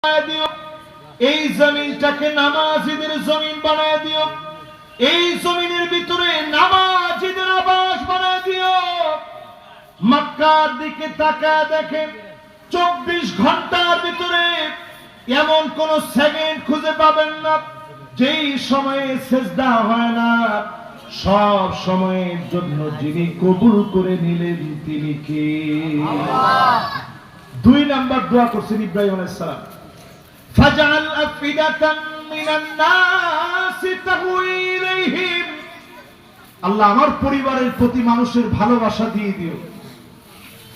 দিও, এই জমিনটাকে নামাজীদের জমিন বানায় দিও, এই জমিনের ভিতরে নামাজীদের আবাস বানায় দিও। মক্কার দিকে তাকায় দেখেন 24 ঘন্টার ভিতরে এমন কোন সেকেন্ড খুঁজে পাবেন না যেই সময়ে সিজদা হয় না। সব সময়ের জন্য যিনি কবুল করে নিলেন তিনি কে? আল্লাহ। 2 নাম্বার দোয়া করছেন ইব্রাহিম আলাইহিস সালাম, ফাজআল আফিদাতাম মিনান নাস তাহওয়ি ইলাইহিম। আল্লাহ আমার পরিবারের প্রতি মানুষের ভালোবাসা দিয়ে দিও।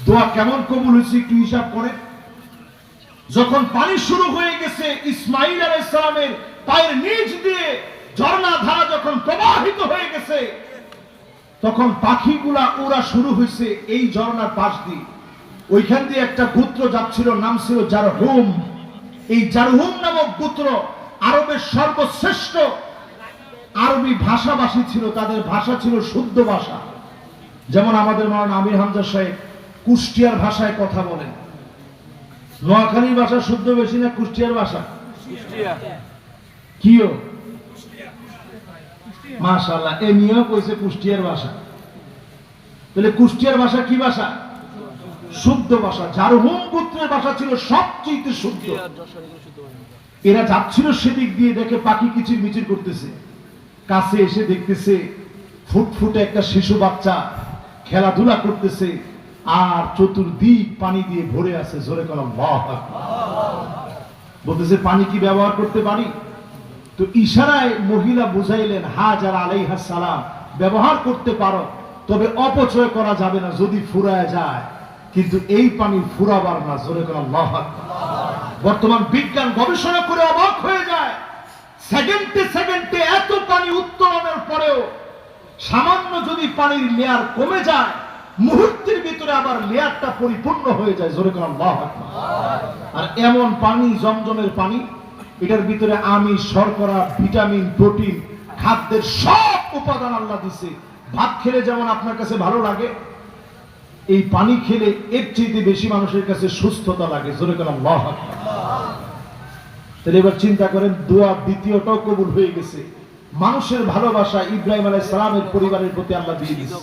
দোয়া কেমন কবুল হয়েছে একটু হিসাব করে। যখন পানি শুরু হয়ে গেছে, ইসমাঈল আলাইহিস সালামের পায়ের নিচ দিয়ে ঝর্ণা ধারা যখন প্রবাহিত হয়ে গেছে, তখন পাখিগুলা উড়া শুরু হয়েছে এই ঝর্ণার পাশ দিয়ে। ওইখান দিয়ে একটা গোত্র যাচ্ছিল, নাম ছিল জারহুম। এই জারহুম নামক গোত্র আরবের সর্বশ্রেষ্ঠ আরবি ভাষাভাষী ছিল। তাদের ভাষা ছিল শুদ্ধ ভাষা। যেমন আমাদের মাওলানা আমির হামজা সাহেব কুষ্টিয়ার ভাষায় কথা বলেন। নোয়াখালীর ভাষা শুদ্ধ বেশি না কুষ্টিয়ার ভাষা? কিও মাশাআল্লাহ, এ নিয়েও কইছে কুষ্টিয়ার ভাষা। তাহলে কুষ্টিয়ার ভাষা কি ভাষা? শুদ্ধ ভাষা। জারহুম গোত্রের ভাষা ছিল সবচেয়ে শুদ্ধ। এরা যাচ্ছিল সেদিক দিয়ে, দেখে পাখি কিচির মিচির করতেছে। কাছে এসে দেখতেছে ফুটফুটে একটা শিশু বাচ্চা খেলাধুলা করতেছে, আর চতুর্দিক পানি দিয়ে ভরে আছে। জোরে কোন আল্লাহু আকবার। বলতেছে পানি কি ব্যবহার করতে পারি? তো ইশারায় মহিলা বুঝাইলেন, হাজার আলাইহা সালাম, ব্যবহার করতে পারো, তবে অপচয় করা যাবে না, যদি ফুরায় যায়। কিন্তু এই পানি ফুরাবার না। জোরে কোন আল্লাহু আকবার। বর্তমান বিজ্ঞান গবেষণা করে অবাক হয়ে যায়, সেকেন্ডে সেকেন্ডে এত পানি উত্তোলনের পরেও সামান্য যদি পানির লেয়ার কমে যায়, মুহূর্তের ভিতরে আবার লেয়ারটা পরিপূর্ণ হয়ে যায়। জোরে কোন আল্লাহু আকবার। আর এমন পানি, জমজমের পানি, এটার ভিতরে আমিষ, শর্করা, ভিটামিন, প্রোটিন, খাদ্যের সব উপাদান আল্লাহ দিছে। ভাত খেলে যেমন আপনার কাছে ভালো লাগে, এই পানি খেলে এর চেয়ে বেশি মানুষের কাছে সুস্থতা লাগে। জোরে কোন আল্লাহু আকবার। তাহলে এবার চিন্তা করেন, দোয়া দ্বিতীয়টাও কবুল হয়ে গেছে। মানুষের ভালোবাসা ইব্রাহিম আলাইহিস সালামের পরিবারের প্রতি আল্লাহ দিয়ে দিয়েছে।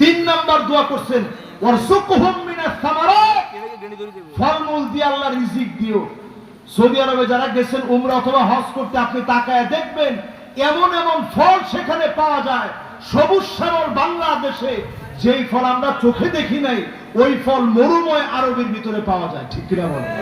3 নাম্বার দোয়া করছেন, ওয়ারযুকহুম মিনাস সামারাত, ফলমূল দিয়ে আল্লাহ রিজিক দিও। সৌদি আরবে যারা গেছেন উমরা অথবা হজ করতে, আপনি তাকায় দেখবেন এমন এমন ফল সেখানে পাওয়া যায়। সবুজ শ্যামল বাংলাদেশে যেই ফল আমরা চোখে দেখি নাই, ওই ফল মরুময় আরবের ভিতরে পাওয়া যায়। ঠিক কিনা বলেন?